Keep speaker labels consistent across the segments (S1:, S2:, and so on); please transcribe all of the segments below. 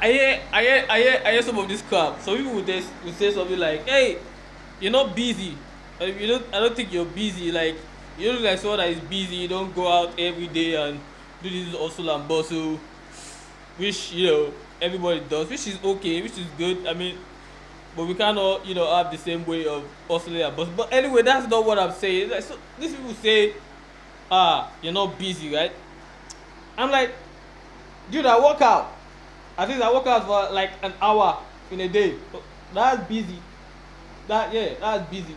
S1: I hear some of this crap. Some people would say something like, "Hey, you're not busy. I don't think you're busy. Like, you look like someone that is busy. You don't go out every day and do this hustle and bustle, which everybody does, which is okay, which is good. I mean, but we cannot have the same way of hustling and bustle. But anyway, that's not what I'm saying. Like, so these people say, you're not busy, right? I'm like, dude, I work out. At least I work out for like an hour in a day. So that's busy. That's busy.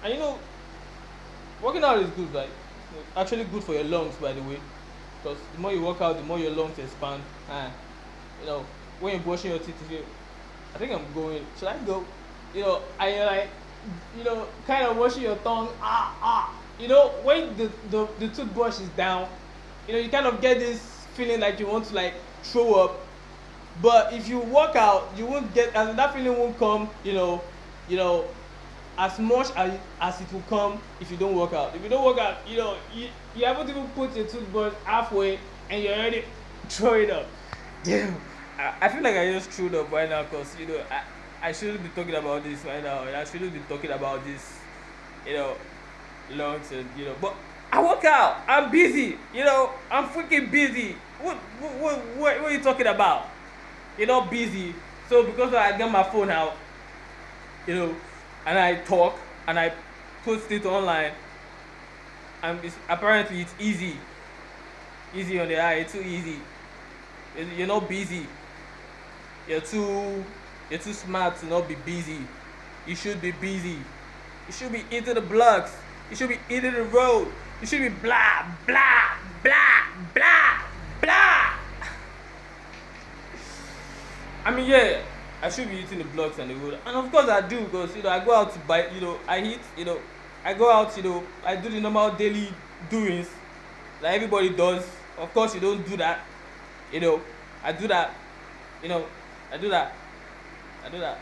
S1: And working out is good, right? Actually good for your lungs, by the way. Because the more you work out, the more your lungs expand. And when you're brushing your teeth, you feel, I think I'm going. Should I go? And you're like, kind of washing your tongue. When the toothbrush is down, you kind of get this feeling like you want to like throw up. But if you work out, you won't get, and that feeling won't come. As much as it will come if you don't work out. If you don't work out, you haven't even put your toothbrush halfway and you're already throwing up. Damn. I feel like I just threw up right now because I shouldn't be talking about this right now. I shouldn't be talking about this, lungs and But I work out. I'm busy. I'm freaking busy. What are you talking about? You're not busy. So because I get my phone out, and I talk and I post it online, and apparently it's easy on the eye. It's too easy. You're not busy. You're too smart to not be busy. You should be busy. You should be into the blocks. You should be into the road. You should be blah blah blah blah blah. I mean, yeah, I should be eating the blocks and the road, and of course I do, because I go out to buy, I eat, I go out, I do the normal daily doings like everybody does. Of course, you don't do that, I do that, I do that, I do that.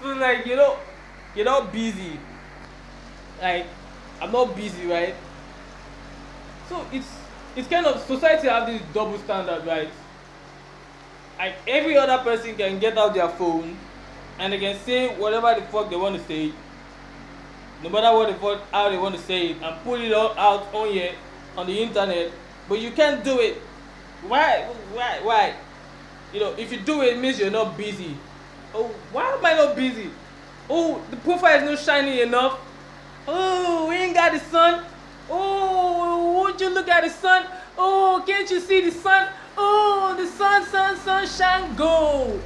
S1: So like you're not busy, like I'm not busy, right? So it's kind of, society have this double standard, right? Like every other person can get out their phone and they can say whatever the fuck they want to say, no matter what the fuck, how they want to say it, and put it all out on the internet, but you can't do it. Why? If you do it, it means you're not busy. Oh, why am I not busy? Oh, the profile is not shining enough. Oh, we ain't got the sun. Oh, won't you look at the sun? Oh, can't you see the sun? Oh, the sun shine gold.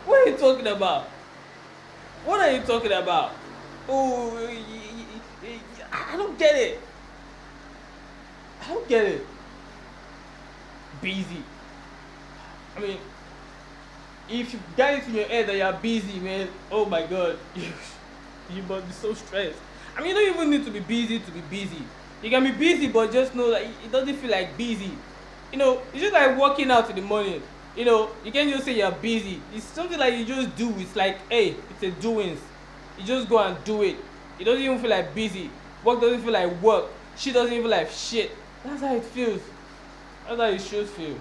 S1: What are you talking about? What are you talking about? Oh, I don't get it. I don't get it. Busy. I mean, if you get it in your head that you're busy, man, oh my god, you must be so stressed. I mean, you don't even need to be busy to be busy. You can be busy, but just know that it doesn't feel like busy. It's just like working out in the morning. You can't just say you're busy. It's something like you just do. It's like, hey, it's a doings. You just go and do it. It doesn't even feel like busy. Work doesn't feel like work. Shit doesn't even feel like shit. That's how it feels. That's how it should feel.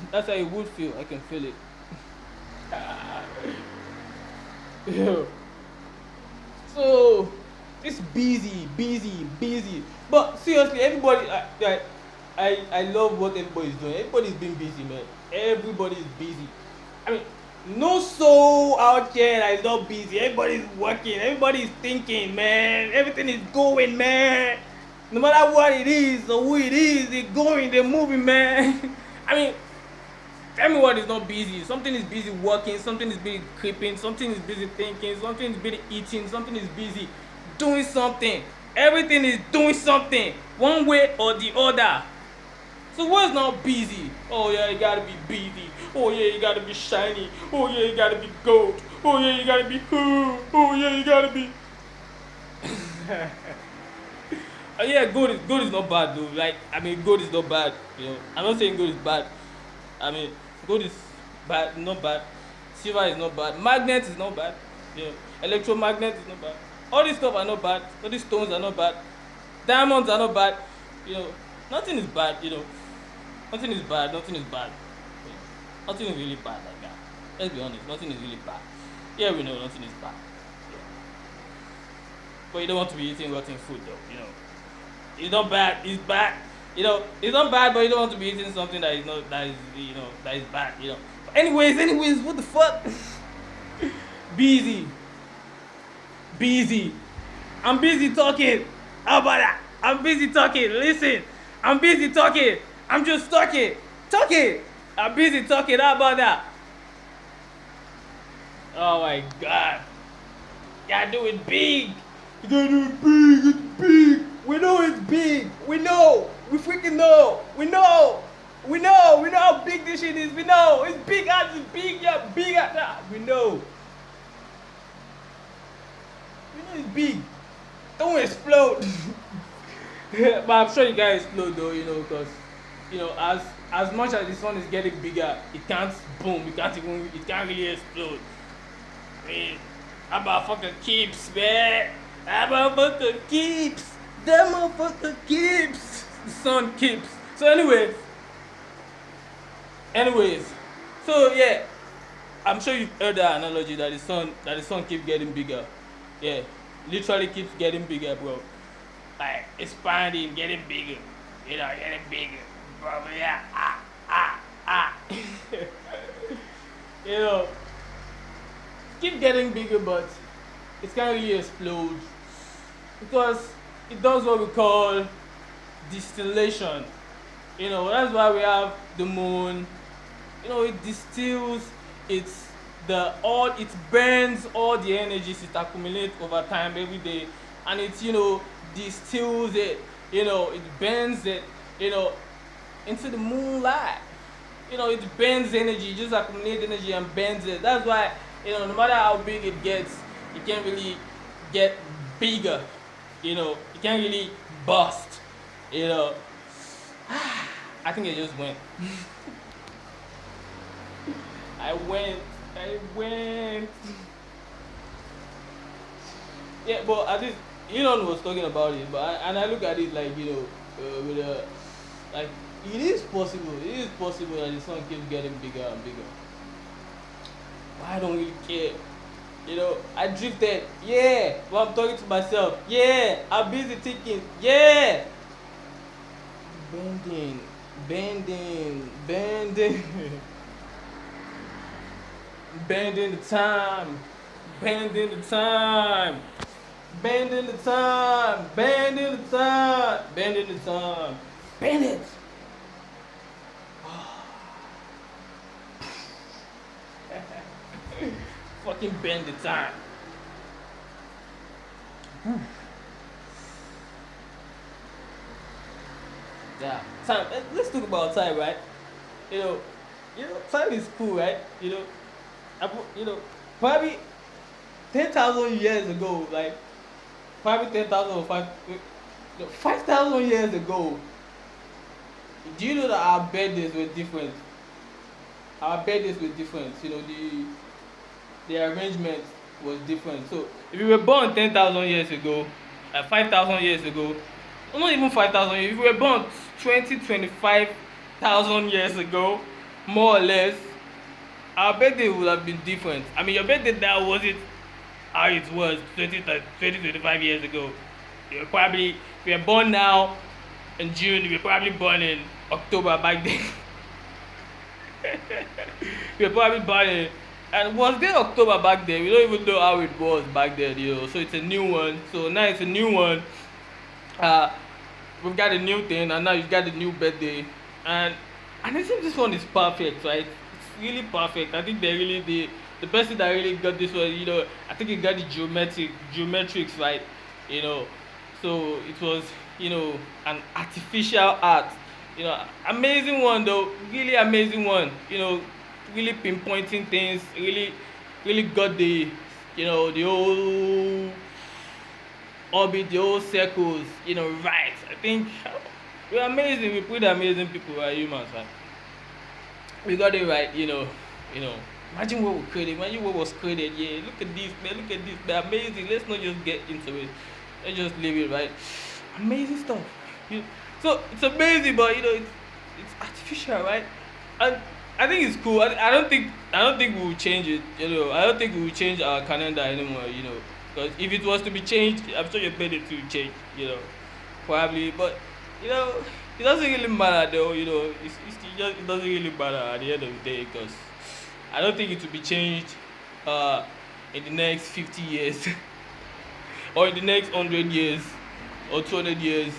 S1: That's how it would feel. I can feel it. Yo. So it's busy. But seriously, everybody, I love what everybody's doing. Everybody's been busy, man. Everybody's busy. I mean, no soul out here that is not busy. Everybody's working. Everybody's thinking, man. Everything is going, man. No matter what it is or who it is, they're going, they're moving, man. I mean, everyone is not busy. Something is busy working. Something is busy creeping. Something is busy thinking. Something is busy eating. Something is busy doing something. Everything is doing something, one way or the other. So what's not busy? Oh yeah, you gotta be busy. Oh yeah, you gotta be shiny. Oh yeah, you gotta be gold. Oh yeah, you gotta be who. Oh yeah, you gotta be. Yeah, gold is not bad though. Like, I mean, gold is not bad. I'm not saying gold is bad. I mean, gold is bad, not bad. Silver is not bad. Magnet is not bad. Electromagnet is not bad. All this stuff are not bad. All these stones are not bad. Diamonds are not bad. Nothing is bad. Nothing is bad. Nothing is bad. Nothing is really bad like that. Let's be honest. Nothing is really bad. Yeah, we know nothing is bad. Yeah. But you don't want to be eating rotten food, though. It's not bad. It's bad. It's not bad, but you don't want to be eating something that is not that is bad. But anyways, what the fuck? Busy, busy. I'm busy talking. How about that? I'm busy talking. Listen, I'm busy talking. I'm just talking. I'm busy talking. How about that? Oh my god. Gotta do it big. You gotta do it big. It's big. We know it's big. We know. We freaking know. We know. We know how big this shit is. We know. It's big as it's big. Yeah, big as that. We know. We know it's big. Don't explode. But I'm sure you guys explode though, because as much as the sun is getting bigger, it can't boom. It can't really explode. I mean, how about fucking keeps, man? How about fucking keeps? That motherfucker keeps. The sun keeps. So anyways, so yeah, I'm sure you've heard that analogy that the sun keeps getting bigger. Yeah, literally keeps getting bigger, bro. Like expanding, getting bigger. Getting bigger. Bro, yeah. you know, keep getting bigger, but it can't really explode because it does what we call distillation. That's why we have the moon. It distills it's it burns all the energies it accumulates over time every day, and it distills it. It burns it. Into the moonlight. It burns energy, just accumulates energy and burns it. That's why no matter how big it gets, it can't really get bigger. It can't really bust. I think I just went. I went. Yeah, but at least Elon was talking about it, and I look at it like with a like it is possible. It is possible that the sun keeps getting bigger and bigger. But I don't really care. I drifted. Yeah, but I'm talking to myself. Yeah, I'm busy thinking. Yeah, bending, bending the time, bending the time, bending the time, bending the time, bending the time, bend it. Fucking bend the time. Yeah, time. Let's talk about time, right? You know, time is cool, right? Probably 10,000 years ago, like probably 10,000 or 5,000 years ago. Do you know that our birthdays were different? Our birthdays were different. The arrangement was different. So if you were born 10,000 years ago, 5,000 years ago, or not even 5,000 years, if you were born 25,000 years ago, more or less, our birthday would have been different. I mean, your birthday now wasn't how it was 25 years ago. If you were born now in June, you were probably born in October back then. you were probably born in, and was there October back then? We don't even know how it was back then, So it's a new one. So now it's a new one. We've got a new thing, and now you've got a new birthday, and I think this one is perfect, right? It's really perfect. I think they really the person that really got this one, I think he got the geometrics right, you know. So it was, an artificial art, amazing one though, really amazing one, really pinpointing things, really got the whole orbit, the whole circles, right. I think we're amazing. We're pretty amazing people. We're humans, man. We got it right, Imagine what we created. Imagine what was created. Yeah, look at this, man. Look at this, man. Amazing. Let's not just get into it. Let's just leave it, right? Amazing stuff. So it's amazing, but it's artificial. artificial, right? And I think it's cool. I don't think we will change it. You know, I don't think we will change our calendar anymore. You know, because if it was to be changed, I'm sure your birthday to change. You know, probably, but you know, it doesn't really matter though. You know, it doesn't really matter at the end of the day because I don't think it will be changed uh, in the next 50 years or in the next 100 years or 200 years.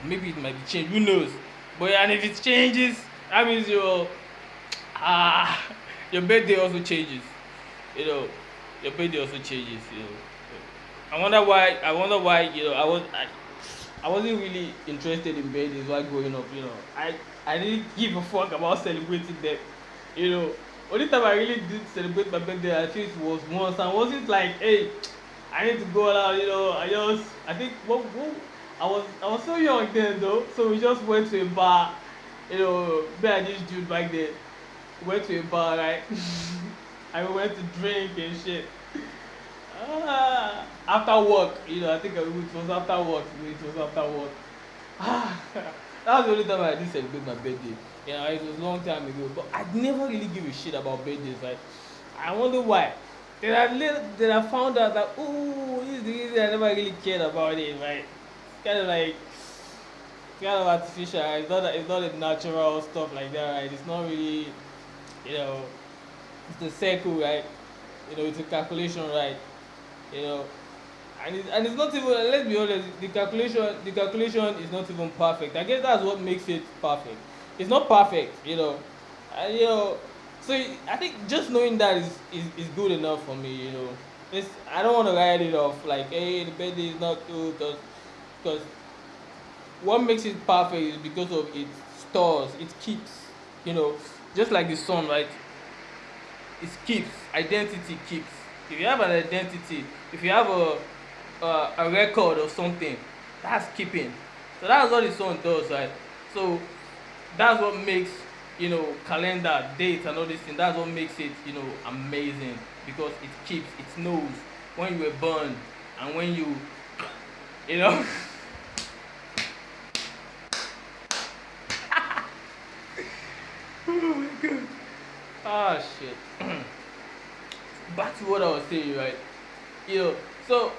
S1: Maybe it might be changed. Who knows? But yeah, and if it changes, that means ah your birthday also changes. You know, your birthday also changes. You know, I wonder why. I wonder why. You know, I wasn't really interested in birthdays while growing up. You know, I didn't give a fuck about celebrating them. You know, only time I really did celebrate my birthday, I think it was once. I wasn't like, hey, I need to go out. You know, I think I was so young then though, so we just went to a bar. You know, me and this dude back then went to a bar, right? And we went to drink and shit. After work, you know, I think it was after work. It was after work. That was the only time I did celebrate my birthday. You know, it was a long time ago. But I never really give a shit about birthdays. Right? I wonder why. Then I found out that this is the reason I never really cared about it. Right? It's kind of artificial. Right? It's not a natural stuff like that. Right? It's not really, you know, it's the circle, right? You know, it's a calculation, right? You know, and it's not even, let's be honest, the calculation is not even perfect. I guess that's what makes it perfect. It's not perfect, you know. And you know, so I think just knowing that is good enough for me, you know. I don't want to write it off like, hey, the birthday is not good because what makes it perfect is because of its stores, it keeps, you know, just like the sun, right? It keeps, identity keeps. If you have an identity, if you have a record or something, that's keeping. So that's what the sun does, right? So that's what makes, you know, calendar, date and all this thing. That's what makes it, you know, amazing because it keeps, it knows when you were born and when you know. Oh my god. Ah shit. Back to what I was saying, right? You know, so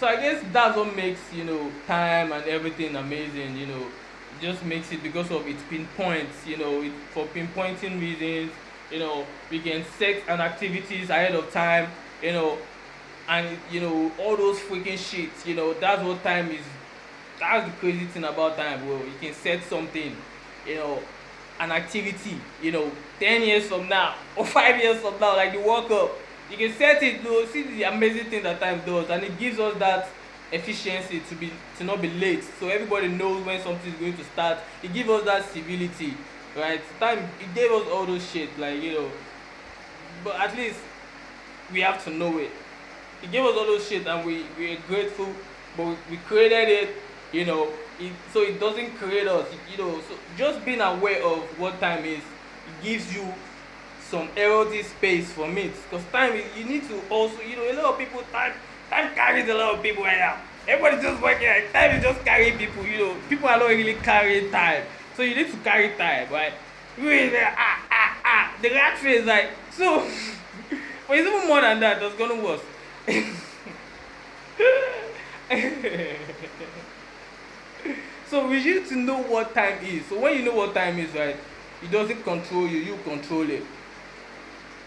S1: I guess that's what makes, you know, time and everything amazing. You know, it just makes it because of its pinpoints. You know, for pinpointing reasons. You know, we can set an activities ahead of time. You know, and you know all those freaking shits. You know, that's what time is. That's the crazy thing about time, bro. You can set something. You know, an activity, you know, 10 years from now or 5 years from now, like the World Cup, you can set it, you know, see the amazing thing that time does, and it gives us that efficiency to not be late, so everybody knows when something is going to start. It gives us that civility, right? Time it gave us all those shit, like you know, but at least we have to know it. It gave us all those shit, and we are grateful, but we created it, you know. So it doesn't create us, you know. So just being aware of what time is, it gives you some healthy space from it. Because time is, you need to also, you know, a lot of people time carries a lot of people right now. Everybody's just working, like, time is just carrying people, you know. People are not really carrying time, so you need to carry time, right? Really, the rat face, like so. But it's even more than that. That's gonna worse. So we need to know what time is. So when you know what time is, right, it doesn't control you. You control it.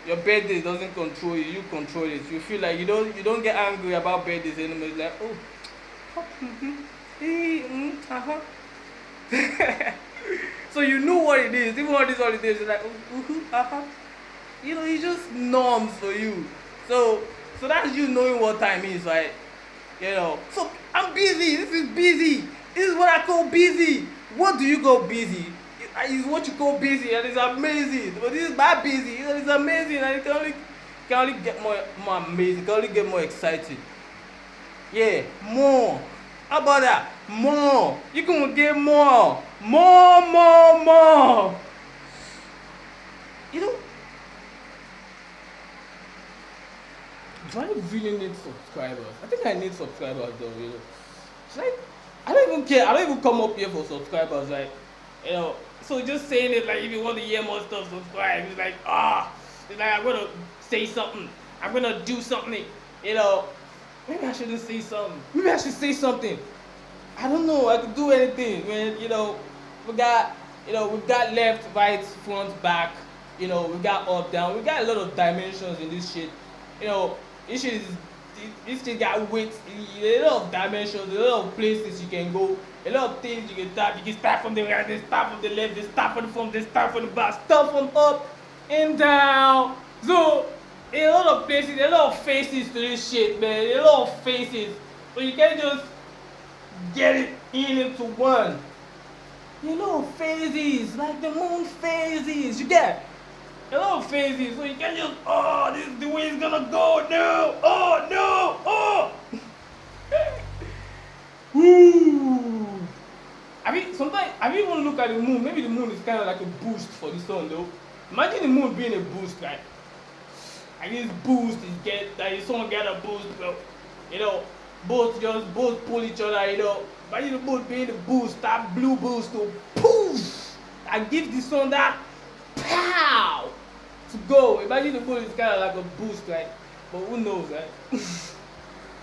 S1: Your birthday doesn't control you. You control it. You feel like you don't get angry about birthdays anymore. It's like, oh, uh-huh. So you know what it is. Even all these holidays, you're like, uh-huh. You know, it's just norms for you. So that's you knowing what time is, right? You know. So I'm busy. This is busy. This is what I call busy. What do you call busy? Is what you call busy, and it's amazing. But this is my busy, and it's amazing, and it can only get more amazing. It can only get more exciting. Yeah, more. How about that? More. You can get more. More. You know, do I really need subscribers? I think I need subscribers though, you know. It's like I don't even care. I don't even come up here for subscribers, right? You know, so just saying it like if you want to hear more stuff, subscribe. It's like it's like I'm gonna say something. I'm gonna do something. You know, maybe I shouldn't say something. Maybe I should say something. I don't know. I could do anything. When we got we've got left, right, front, back. We got up, down. We got a lot of dimensions in this shit. You know, this shit is this thing got weight. A lot of dimensions, a lot of places you can go, a lot of things you can tap. You can start from the right, then start from the left, then start from the front, then start from the back, start from up and down. So a lot of places, a lot of faces to this shit, man. A lot of faces. So you can't just get it into one. Phases, like the moon phases. You get a lot of phases, so you can't just this is the way it's gonna go. No, oh no, oh. Woo. Sometimes have you even looked at the moon? Maybe the moon is kind of like a boost for the sun, though. Imagine the moon being a boost, right? And this boost is the sun get a boost, bro. Both pull each other. Imagine the boat being the boost, that blue boost to poof, and give the sun that pow to go. Imagine the boat is kind of like a boost, right? But who knows, right?